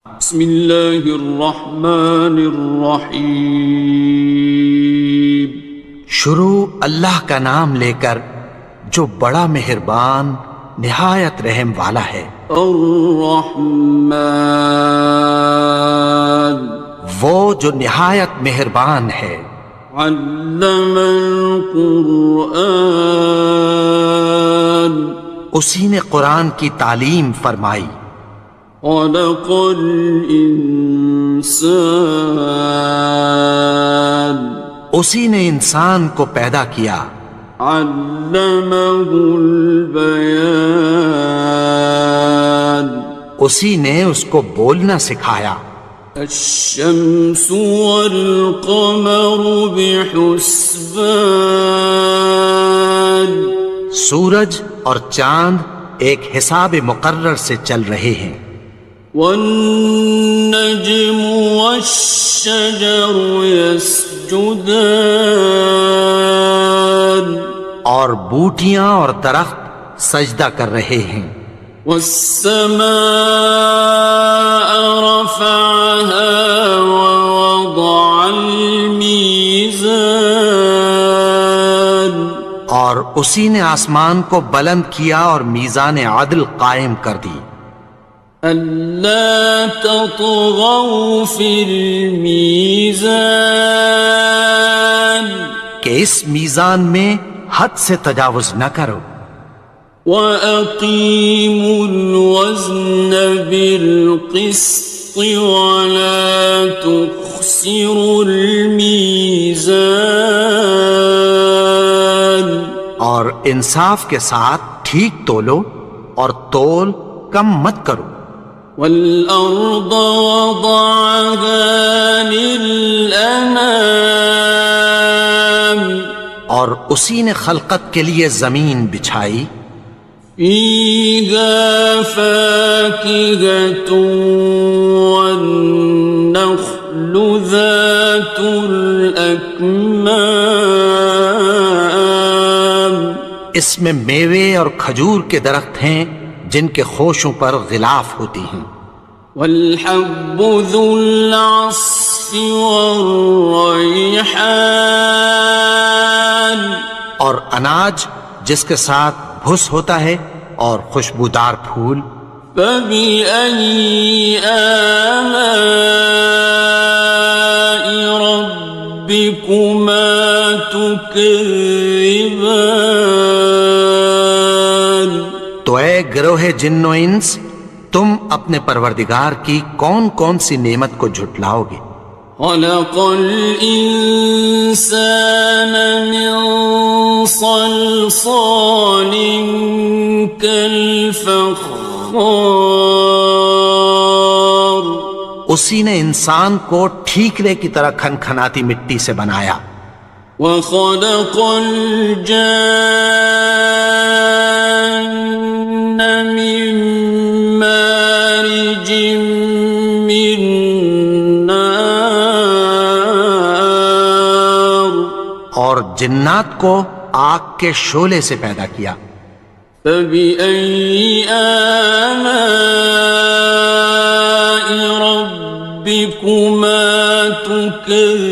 بسم اللہ الرحمن الرحیم۔ شروع اللہ کا نام لے کر جو بڑا مہربان نہایت رحم والا ہے۔ الرحمن، وہ جو نہایت مہربان ہے۔ علم القرآن، اسی نے قرآن کی تعلیم فرمائی۔ خلق الانسان، اسی نے انسان کو پیدا کیا۔ علمہ البیان، اسی نے اس کو بولنا سکھایا۔ الشمس والقمر بحسبان، سورج اور چاند ایک حساب مقرر سے چل رہے ہیں۔ والنجم والشجر يسجدان، اور بوٹیاں اور درخت سجدہ کر رہے ہیں۔ والسماء رفعها ووضع الميزان، اور اسی نے آسمان کو بلند کیا اور میزان عدل قائم کر دی۔ ألا تطغوا في الميزان، کہ اس میزان میں حد سے تجاوز نہ کرو۔ وَأَقِيمُوا الْوَزْنَ بِالْقِسْطِ وَلَا تُخْسِرُوا الْمِيزَانَ، اور انصاف کے ساتھ ٹھیک تولو اور تول کم مت کرو۔ وَالْأَرْضَ وَضَعَهَا لِلْأَنَامِ، اور اسی نے خلقت کے لیے زمین بچھائی۔ فِيهَا فَاكِهَةٌ وَالنَّخْلُ ذَاتُ الْأَكْمَامِ، اس میں میوے اور کھجور کے درخت ہیں جن کے خوشوں پر غلاف ہوتی ہیں۔ وَالْحَبُّ ذُو الْعَصْفِ وَالرَّيْحَانِ، اور اناج جس کے ساتھ بھس ہوتا ہے اور خوشبودار پھول۔ فَبِأَيِّ آلَاءِ رَبِّكُمَا تُكَذِّبَانِ، تو اے گروہ جن و انس، تم اپنے پروردگار کی کون کون سی نعمت کو جھٹلاؤ گے؟ خَلَقَ الْإِنسَانَ مِنْ صَلْصَالٍ كَالْفَخَّارِ، اسی نے انسان کو ٹھیکرے کی طرح کھنکھناتی مٹی سے بنایا۔ وَخَلَقَ الْجَانَّ مِن مَّارِجٍ مِّن نَّارٍ، اور جنات کو آگ کے شعلے سے پیدا کیا۔ فَبِأَيِّ آلَاءِ رَبِّكُمَا تُكَذِّبَانِ،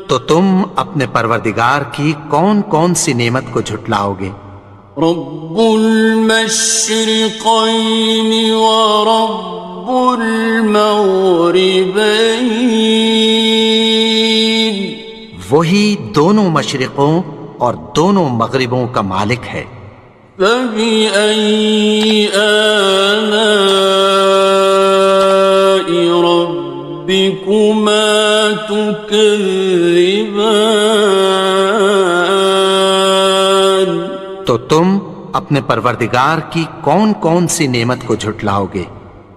تو تم اپنے پروردگار کی کون کون سی نعمت کو جھٹلاؤ گے؟ رب المشرقین ورب المغربین، وہی دونوں مشرقوں اور دونوں مغربوں کا مالک ہے۔ فَبِأَيِّ آلَاءِ رَبِّكُمَا تُكَذِّبَانِ، تو تم اپنے پروردگار کی کون کون سی نعمت کو جھٹلاؤ گے؟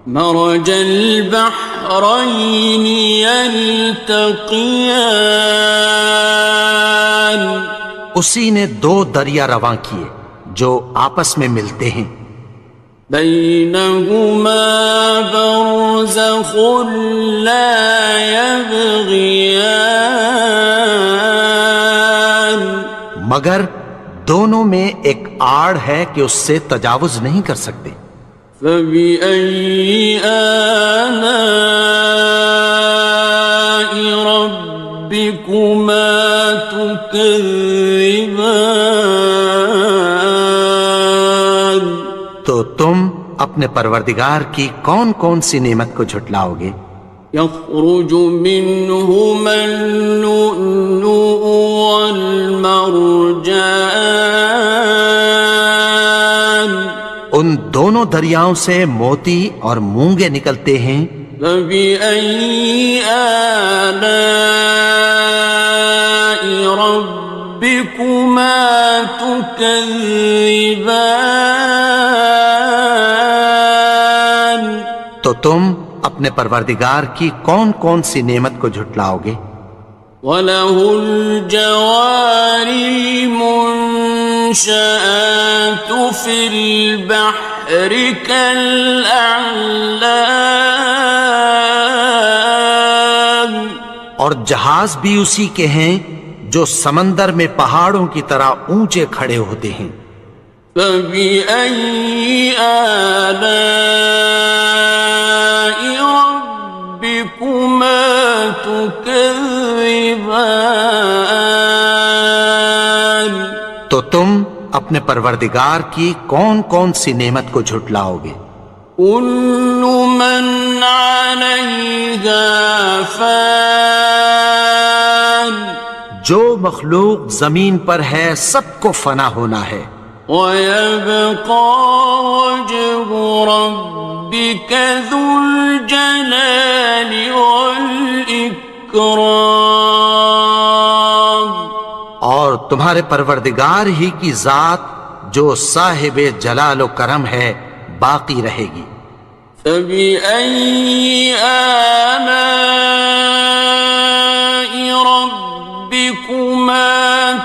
مرج البحرین یلتقیان، اسی نے دو دریا رواں کیے جو آپس میں ملتے ہیں۔ بینہما برزخ لا یبغیان، مگر دونوں میں ایک آڑ ہے کہ اس سے تجاوز نہیں کر سکتے۔ فبأي آلاء ربكما تكذبان؟ تو تم اپنے پروردگار کی کون کون سی نعمت کو جھٹلاؤ گے؟ يخرج منهما اللؤلؤ والمرجان ان دونوں دریاؤں سے موتی اور مونگے نکلتے ہیں۔ فبأي آلاء ربكما تكذبان؟ تو تم اپنے پروردگار کی کون کون سی نعمت کو جھٹلاؤ گے؟ وَلَهُ الْجَوَارِ الْمُنشَآتُ فِي الْبَحْرِ كَالْأَعْلَامِ، اور جہاز بھی اسی کے ہیں جو سمندر میں پہاڑوں کی طرح اونچے کھڑے ہوتے ہیں۔ فَبِأَيِّ آلَاءِ رَبِّكُمَا تُكَذِّبَانِ؟ تو تم اپنے پروردگار کی کون کون سی نعمت کو جھٹلاؤ گے؟ كُلُّ مَنْ عَلَيْهَا فَانٍ، جو مخلوق زمین پر ہے سب کو فنا ہونا ہے۔ وَيَبْقَى وَجْهُ رَبِّكَ ذُو الْجَلَالِ وَالْإِكْرَامِ، اور تمہارے پروردگار ہی کی ذات جو صاحب جلال و کرم ہے باقی رہے گی۔ فَبِأَيِّ آلَاءِ رَبِّكُمَا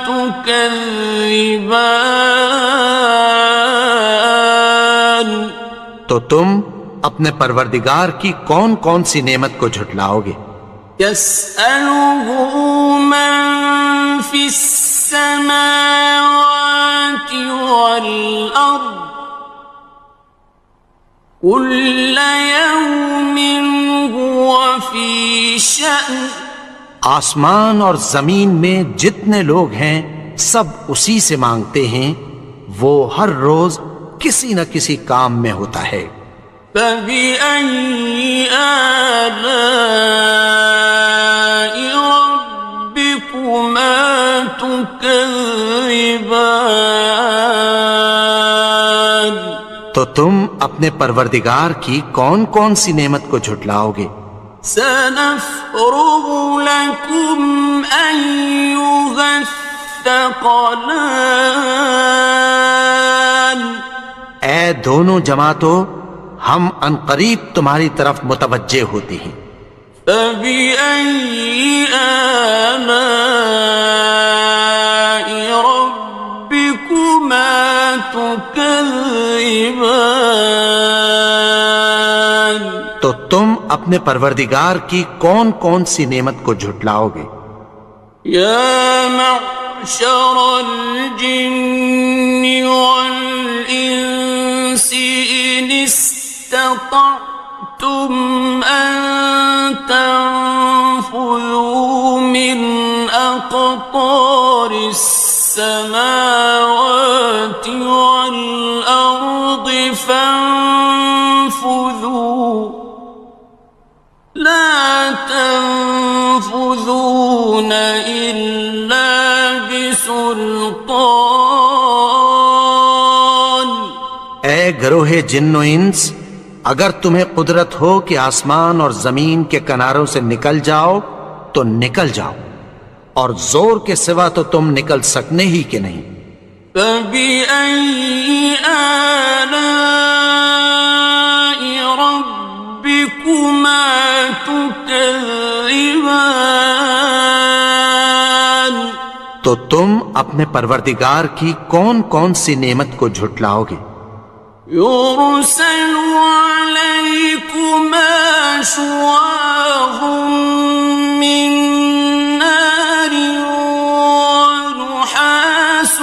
تُكَذِّبَانِ؟ تو تم اپنے پروردگار کی کون کون سی نعمت کو جھٹلاؤ گے؟ يَسْأَلُهُ مَن فِي السَّمَاوَاتِ وَالْأَرْضِ كُلَّ يَوْمٍ هُوَ فِي شَأْنٍ، آسمان اور زمین میں جتنے لوگ ہیں سب اسی سے مانگتے ہیں، وہ ہر روز کسی نہ کسی کام میں ہوتا ہے۔ فَبِأَيِّ آلَاءِ رَبِّكُمَا تُكَذِّبَانِ؟ تو تم اپنے پروردگار کی کون کون سی نعمت کو جھٹلاؤ گے؟ سَنَفْرُغُ لَكُمْ أَيُّهَ الثَّقَلَانِ، اے دونوں جماعتوں ہم عنقریب تمہاری طرف متوجہ ہوتے ہیں۔ فَبِأَيِّ آلَاءِ رَبِّكُمَا تُكَذِّبَانِ؟ تو تم اپنے پروردگار کی کون کون سی نعمت کو جھٹلاؤ گے؟ يَا مَعْشَرَ الْجِنِّ وَالْإِنسِ إِنِ اسْتَطَعْتُمْ أَن تَنفُذُوا مِنْ أَقْطَارِ السَّمَاوَاتِ وَالْأَرْضِ فَانفُذُوا لَا تَنفُذُونَ إِلَّا بِسُلْطَانٍ۔ اے گروہ جن و انس، اگر تمہیں قدرت ہو کہ آسمان اور زمین کے کناروں سے نکل جاؤ تو نکل جاؤ، اور زور کے سوا تو تم نکل سکنے ہی کہ نہیں۔ فَبِأَيِّ آلَاءِ رَبِّكُمَا تُكَذِّبَانِ؟ تو تم اپنے پروردگار کی کون کون سی نعمت کو جھٹلاؤ گے؟ يُرْسَلُ عَلَيْكُمَا شُوَاظٌ مِّن نَّارٍ وَنُحَاسٌ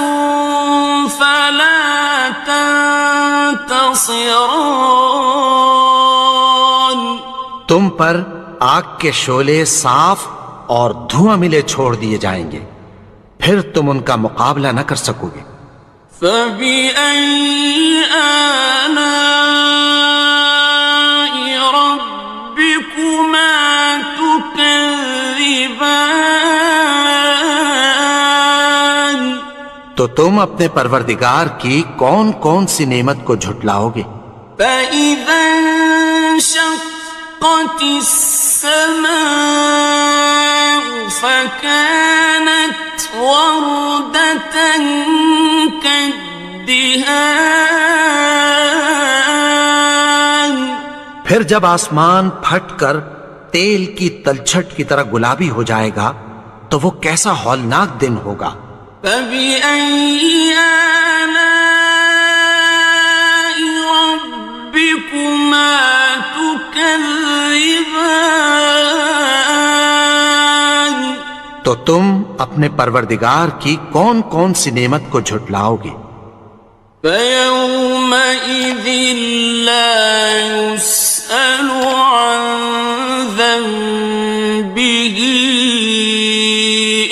خاصران. تم پر آگ کے شعلے صاف اور دھواں ملے چھوڑ دیے جائیں گے، پھر تم ان کا مقابلہ نہ کر سکو گے۔ فبأي آلاء ربكما تكذبان. تو تم اپنے پروردگار کی کون کون سی نعمت کو جھٹلاؤ گے؟ فإذا انشقت السماء فكانت وردة كالدهان. پھر جب آسمان پھٹ کر تیل کی تلچھٹ کی طرح گلابی ہو جائے گا تو وہ کیسا ہولناک دن ہوگا۔ فبأي آلاء ربكما تكذبان. تو تم اپنے پروردگار کی کون کون سی نعمت کو جھٹلاؤ گے؟ فيومئذ لا يسأل عن ذنبه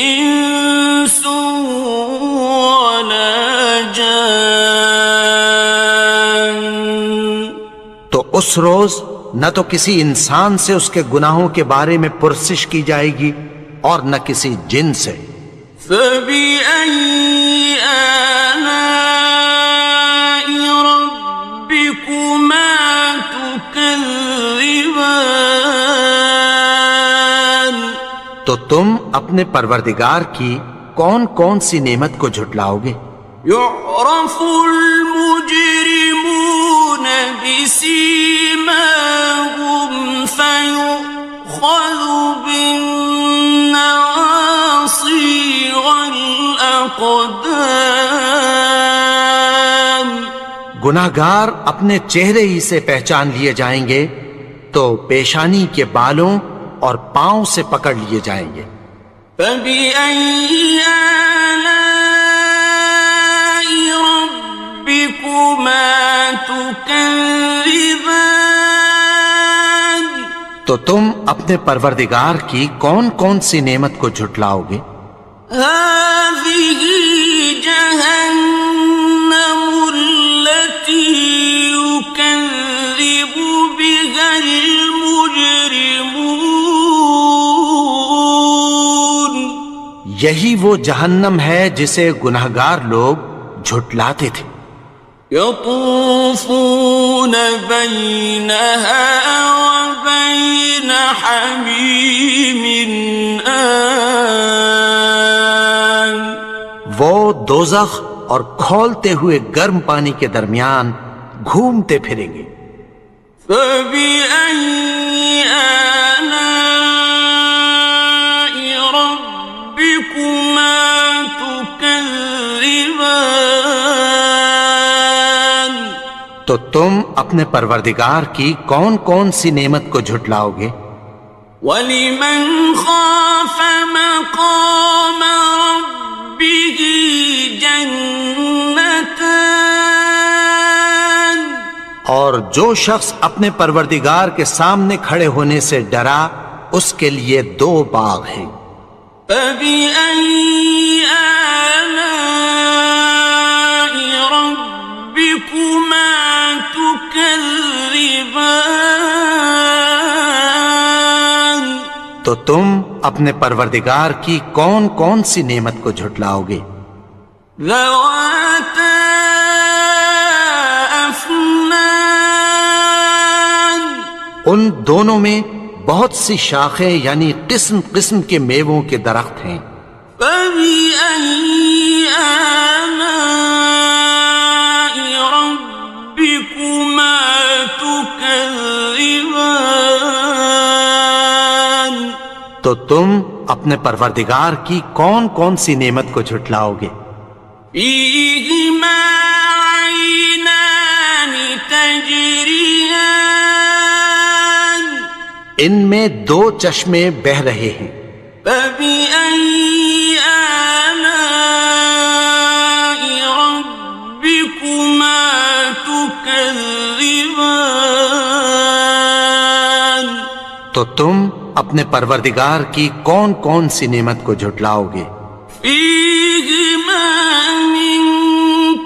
إنس ولا جان. تو اس روز نہ تو کسی انسان سے اس کے گناہوں کے بارے میں پرسش کی جائے گی اور نہ کسی جن سے۔ فبأي آلاء ربكما تكذبان. تو تم اپنے پروردگار کی کون کون سی نعمت کو جھٹلاؤ گے؟ يعرف المجرمون بسيماهم فيؤخذ بالنواصي والأقدام. گناہگار اپنے چہرے ہی سے پہچان لیے جائیں گے تو پیشانی کے بالوں اور پاؤں سے پکڑ لیے جائیں گے۔ فبأي آلاء ربكما تكذبان. تو تم اپنے پروردگار کی کون کون سی نعمت کو جھٹلاؤ گے؟ هذه جهنم التي يكذب بها المجرمون. یہی وہ جہنم ہے جسے گناہگار لوگ جھٹلاتے تھے۔ يطوفون بينها وبين حميم آن. وہ دوزخ اور کھولتے ہوئے گرم پانی کے درمیان گھومتے پھریں گے۔ فبأي آلاء ربكما تكذبان. تو تم اپنے پروردگار کی کون کون سی نعمت کو جھٹلاؤ گے؟ وَلِمَنْ خَافَ مَقَامَ رَبِّهِ جَنَّتَانِ. اور جو شخص اپنے پروردگار کے سامنے کھڑے ہونے سے ڈرا اس کے لیے دو باغ ہیں۔ فَبِأَيِّ آلَاءِ رَبِّكُمَا تُكَذِّبَانِ. تو تم اپنے پروردگار کی کون کون سی نعمت کو جھٹلاؤ گے؟ ذَوَاتَا أَفْنَانٍ. ان دونوں میں بہت سی شاخیں یعنی قسم قسم کے میووں کے درخت ہیں۔ فَبِأَيِّ آلَاءِ رَبِّكُمَا تُكَذِّبَانِ. تو تم اپنے پروردگار کی کون کون سی نعمت کو جھٹلاؤ گے؟ فِيهِمَا عَيْنَانِ تَجْرِيَانِ. ان میں دو چشمے بہہ رہے ہیں۔ فَبِأَيِّ آلَاءِ رَبِّكُمَا تُكَذِّبَانِ. تكذبان تو تم اپنے پروردگار کی کون کون سی نعمت کو جھٹلاؤ گے؟ فيهما من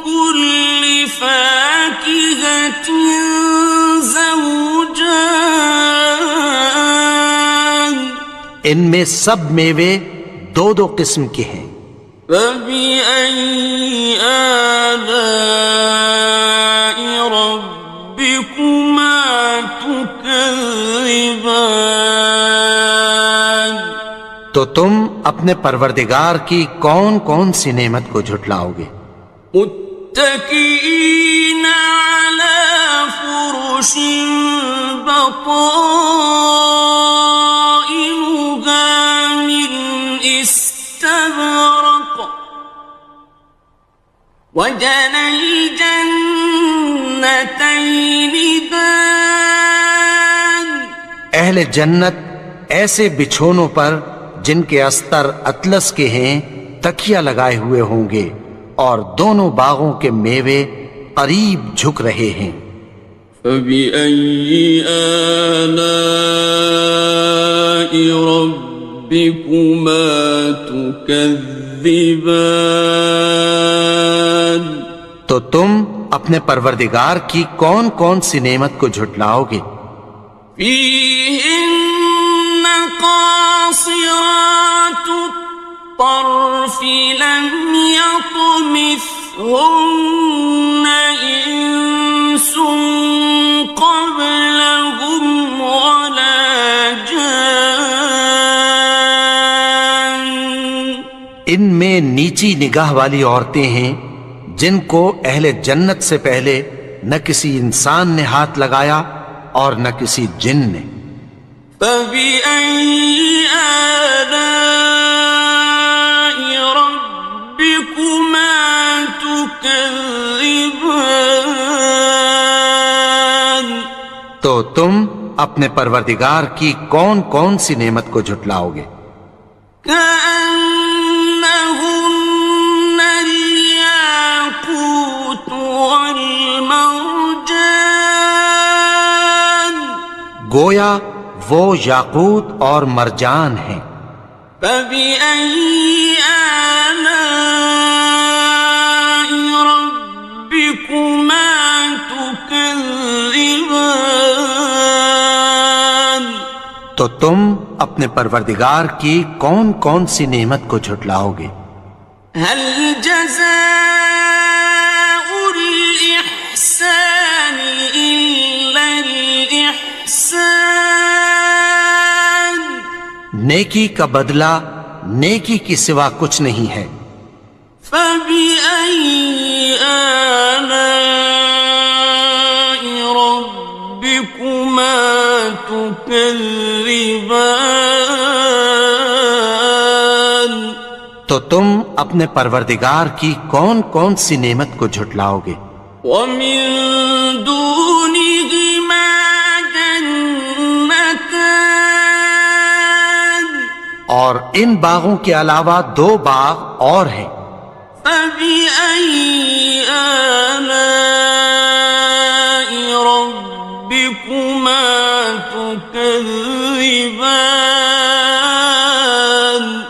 كل فاكهة زوجان ان میں سب میوے دو دو قسم کے ہیں۔ فبأي آلاء ربكما تكذبان تو تم اپنے پروردگار کی کون کون سی نعمت کو جھٹلاؤ گے؟ متكئين على فرش بطائنها من استبرق وجنى الجنتين دان اہل جنت ایسے بچھونوں پر جن کے استر اطلس کے ہیں تکیہ لگائے ہوئے ہوں گے اور دونوں باغوں کے میوے قریب جھک رہے ہیں۔ فبأي آلاء ربكما تكذبان تو تم اپنے پروردگار کی کون کون سی نعمت کو جھٹلاؤ گے؟ فيهن قاصرات الطرف لم يطمثهن إنس قبلهم ولا جان ان میں نیچی نگاہ والی عورتیں ہیں جن کو اہل جنت سے پہلے نہ کسی انسان نے ہاتھ لگایا اور نہ کسی جن نے۔ فبأي آلاء ربكما تكذبان تو تم اپنے پروردگار کی کون کون سی نعمت کو جھٹلاؤ گے؟ كأنهن الياقوت والمرجان گویا وہ یاقوت اور مرجان ہیں۔ فبأي آلاء ربكما تكذبان تو تم اپنے پروردگار کی کون کون سی نعمت کو جھٹلاؤ گے؟ هل جزاء الإحسان إلا الإحسان نیکی کا بدلہ نیکی کی سوا کچھ نہیں ہے۔ فبأي آلاء ربكما تكذبان تو تم اپنے پروردگار کی کون کون سی نعمت کو جھٹلاؤ گے؟ ومن دونهما جنتان اور ان باغوں کے علاوہ دو باغ اور ہیں۔ فبأي آلاء ربكما تكذبان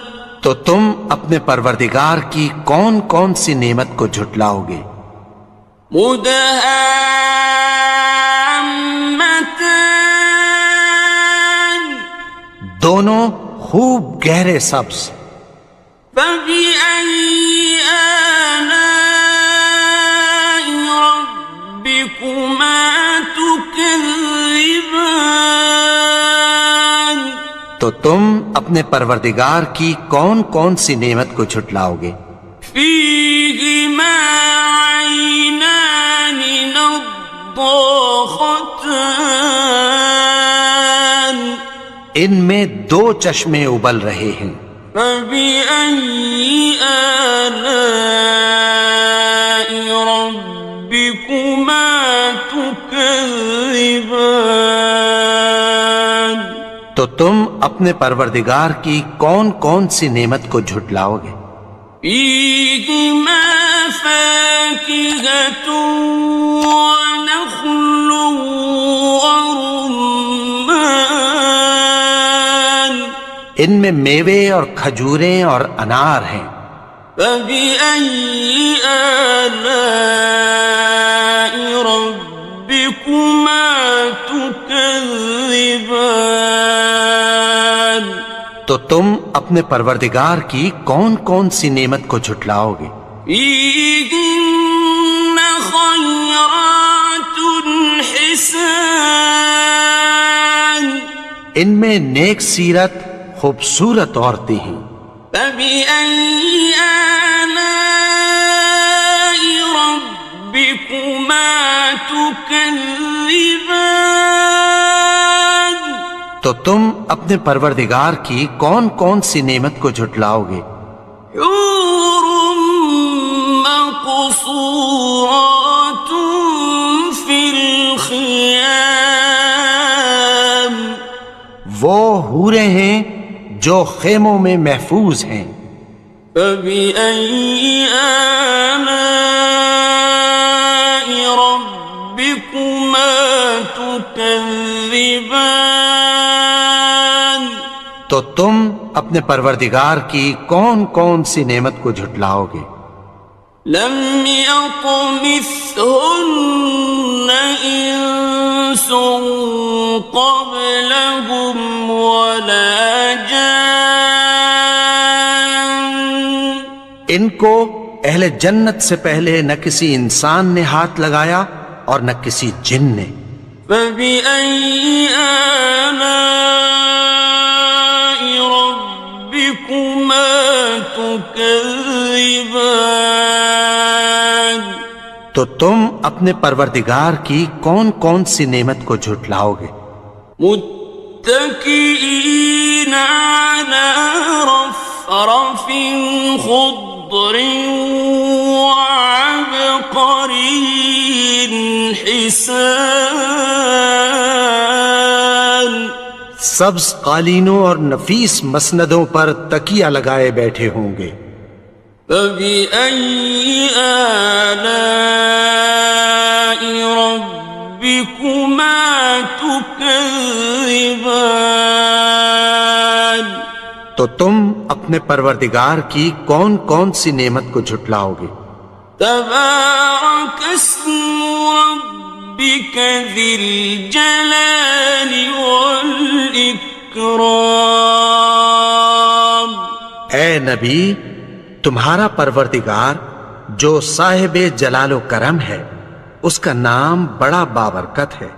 تو تم اپنے پروردگار کی کون کون سی نعمت کو جھٹلاؤ گے؟ مدهامتان دونوں خوب گہرے سبز۔ فبأي آلاء ربكما تكذبان تو تم اپنے پروردگار کی کون کون سی نعمت کو جھٹلاؤ گے؟ فيهما عينان نضاختان ان میں دو چشمے ابل رہے ہیں۔ فبأي آلاء ربكما تكذبان تو تم اپنے پروردگار کی کون کون سی نعمت کو جھٹلاؤ گے؟ فيهما فاكهة ونخل ورمان ان میں میوے اور کھجوریں اور انار ہیں. فبأي آلاء ربكما تكذبان تو تم اپنے پروردگار کی کون کون سی نعمت کو جھٹلاؤ گے؟ فيهن خيرات حسان ان میں نیک سیرت خوبصورت عورتیں ہیں. فبأي آلاء ربكما تكذبان تو تم اپنے پروردگار کی کون کون سی نعمت کو جھٹلاؤ گے؟ حور مقصورات في الخيام وہ حوریں ہیں جو خیموں میں محفوظ ہیں. فبأي آلاء ربكما تكذبان تو تم اپنے پروردگار کی کون کون سی نعمت کو جھٹلاؤ گے؟ لم يطمثهن إنس قبلهم ولا جان ان کو اہل جنت سے پہلے نہ کسی انسان نے ہاتھ لگایا اور نہ کسی جن نے. فبأي آلاء ربكما تكذبان تو تم اپنے پروردگار کی کون کون سی نعمت کو جھٹلاؤ گے؟ متكئين على رفرف خضر وعبقري حسان سبز قالینوں اور نفیس مسندوں پر تکیہ لگائے بیٹھے ہوں گے. فبأي آلاء ربكما تكذبان تو تم اپنے پروردگار کی کون کون سی نعمت کو جھٹلاؤ گے؟ تبارك اسم ربك ذي الجلال والإكرام اے نبی، تمہارا پروردگار جو صاحب جلال و کرم ہے، اس کا نام بڑا بابرکت ہے.